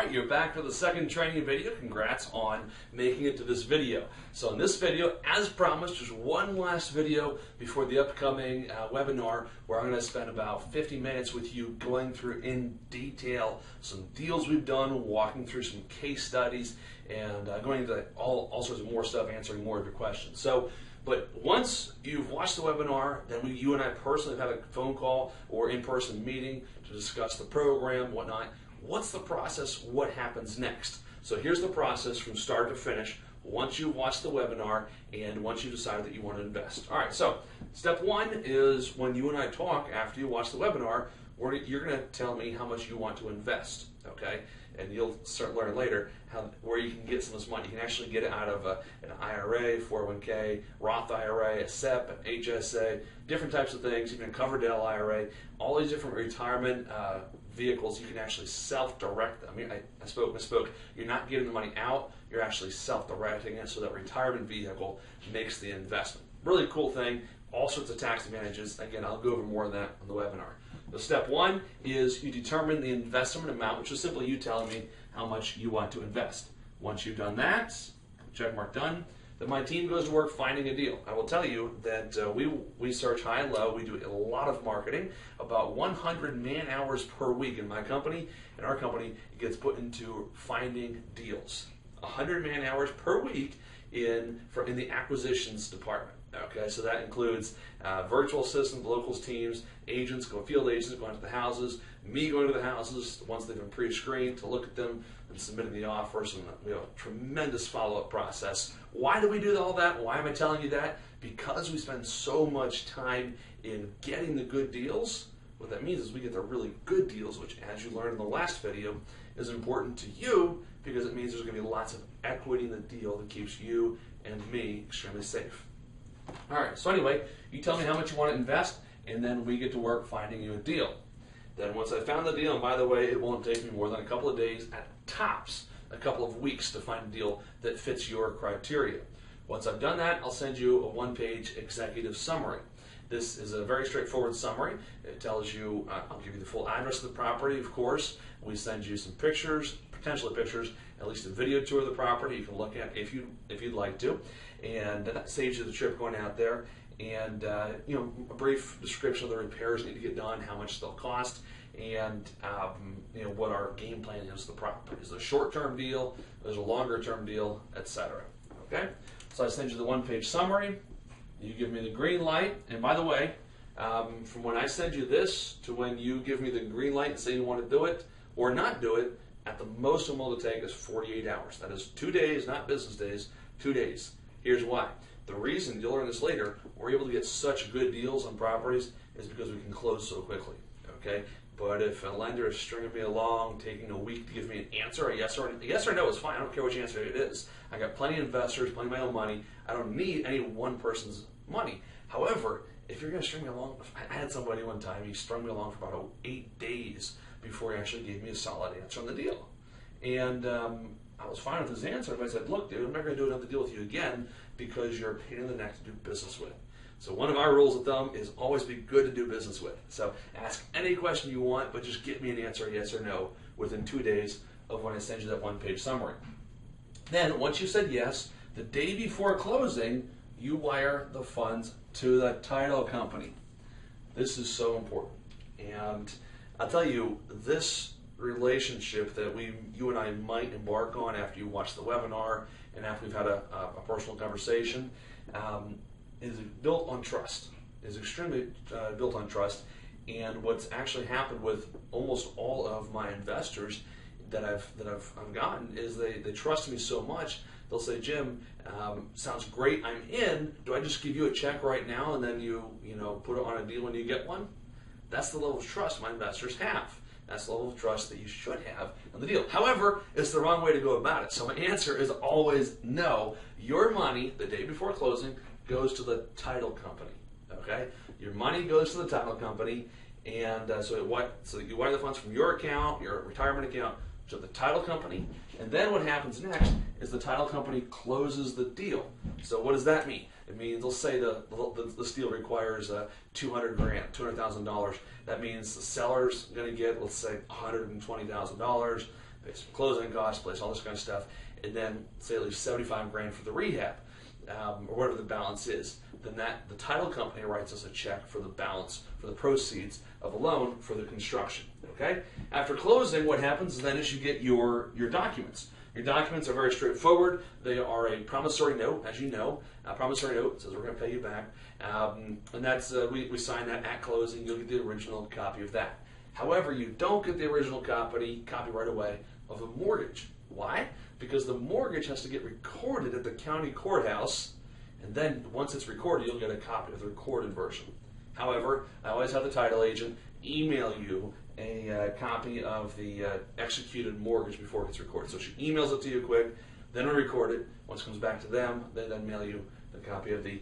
Alright, you're back for the second training video. Congrats on making it to this video. So in this video, as promised, there's one last video before the upcoming webinar where I'm going to spend about 50 minutes with you going through in detail some deals we've done, walking through some case studies, and going into all sorts of more stuff, answering more of your questions. But once you've watched the webinar, then you and I personally have had a phone call or in-person meeting to discuss the program, whatnot. What's the process? What happens next? So here's the process from start to finish once you've watched the webinar and once you decide that you want to invest. All right, so step one is when you and I talk after you watch the webinar, you're going to tell me how much you want to invest, okay? And you'll start learning later where you can get some of this money. You can actually get it out of an IRA, 401k, Roth IRA, a SEP, an HSA, different types of things, even a Coverdell IRA, all these different retirement vehicles. You can actually self-direct them. I misspoke. You're not getting the money out, you're actually self-directing it, so that retirement vehicle makes the investment. Really cool thing, all sorts of tax advantages. Again, I'll go over more of that on the webinar. So step one is you determine the investment amount, which is simply you telling me how much you want to invest. Once you've done that, check mark done, then my team goes to work finding a deal. I will tell you that we search high and low. We do a lot of marketing, about 100 man hours per week in my company. In our company, it gets put into finding deals. 100 man hours per week in the acquisitions department. Okay, so that includes virtual assistants, locals teams, agents, field agents going to the houses, me going to the houses once they've been pre-screened to look at them and submitting the offers, and we have a tremendous follow-up process. Why do we do all that? Why am I telling you that? Because we spend so much time in getting the good deals. What that means is we get the really good deals, which, as you learned in the last video, is important to you because it means there's going to be lots of equity in the deal that keeps you and me extremely safe. All right, so anyway, you tell me how much you want to invest, and then we get to work finding you a deal. Then once I found the deal, and by the way, it won't take me more than a couple of days, at tops, a couple of weeks to find a deal that fits your criteria. Once I've done that, I'll send you a one-page executive summary. This is a very straightforward summary. It tells you, I'll give you the full address of the property, of course. We send you some pictures, potentially pictures, at least a video tour of the property you can look at if you'd like to. And that saves you the trip going out there. And a brief description of the repairs need to get done, how much they'll cost, and what our game plan is for the property. Is it a short-term deal? There's a longer-term deal, etc. Okay. So I send you the one-page summary. You give me the green light. And by the way, from when I send you this to when you give me the green light and say you want to do it or not do it, at the most I'm able to take is 48 hours. That is 2 days, not business days, 2 days. Here's why. The reason, you'll learn this later, we're able to get such good deals on properties is because we can close so quickly. Okay? But if a lender is stringing me along, taking a week to give me an answer, a yes or no is fine. I don't care which answer it is. I got plenty of investors, plenty of my own money. I don't need any one person's money. However, if you're going to string me along, I had somebody one time, he strung me along for about 8 days before he actually gave me a solid answer on the deal. And I was fine with his answer, but I said, look, dude, I'm not going to do another deal with you again because you're a pain in the neck to do business with. So one of our rules of thumb is always be good to do business with. So ask any question you want, but just get me an answer, yes or no, within 2 days of when I send you that one-page summary. Then, once you said yes, the day before closing, you wire the funds to the title company. This is so important. And I'll tell you, this relationship that you and I might embark on after you watch the webinar and after we've had a personal conversation is built on trust, is extremely built on trust. And what's actually happened with almost all of my investors that I've gotten is they trust me so much, they'll say, Jim, sounds great, I'm in, do I just give you a check right now and then you put it on a deal when you get one? That's the level of trust my investors have. That's the level of trust that you should have on the deal. However, it's the wrong way to go about it. So my answer is always no. Your money, the day before closing, goes to the title company. Okay? Your money goes to the title company, and so you wire the funds from your account, your retirement account, to the title company, and then what happens next is the title company closes the deal. So what does that mean? It means, let's say this deal requires $200,000. That means the seller's going to get, let's say, $120,000. pay some closing costs, place all this kind of stuff, and then say at least 75 grand for the rehab, or whatever the balance is, then the title company writes us a check for the balance, for the proceeds of a loan for the construction. Okay? After closing, what happens then is you get your documents. Your documents are very straightforward. They are a promissory note, as you know. A promissory note says we're going to pay you back, and that's we sign that at closing. You'll get the original copy of that. However, you don't get the original copy right away of a mortgage. Why? Because the mortgage has to get recorded at the county courthouse, and then once it's recorded, you'll get a copy of the recorded version. However, I always have the title agent email you a copy of the executed mortgage before it gets recorded. So she emails it to you quick, then we record it. Once it comes back to them, they then mail you the copy of the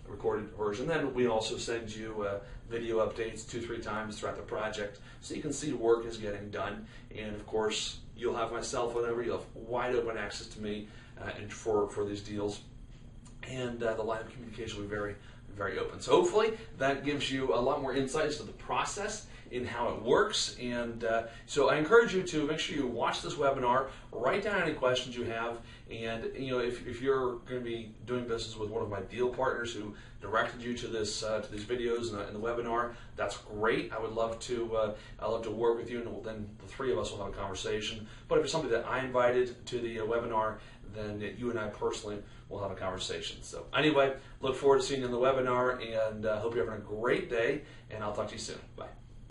recorded version. Then we also send you video updates 2-3 times throughout the project so you can see work is getting done. And of course, you'll have my cell phone number. You'll have wide open access to me and for these deals. And the line of communication will be very, very open. So hopefully that gives you a lot more insight into the process in how it works. And so I encourage you to make sure you watch this webinar, write down any questions you have, and if you're going to be doing business with one of my deal partners who directed you to this to these videos in the webinar, that's great. I would love to work with you, and then the three of us will have a conversation. But if it's somebody that I invited to the webinar, then you and I personally will have a conversation. So anyway, look forward to seeing you in the webinar, and hope you're having a great day, and I'll talk to you soon. Bye.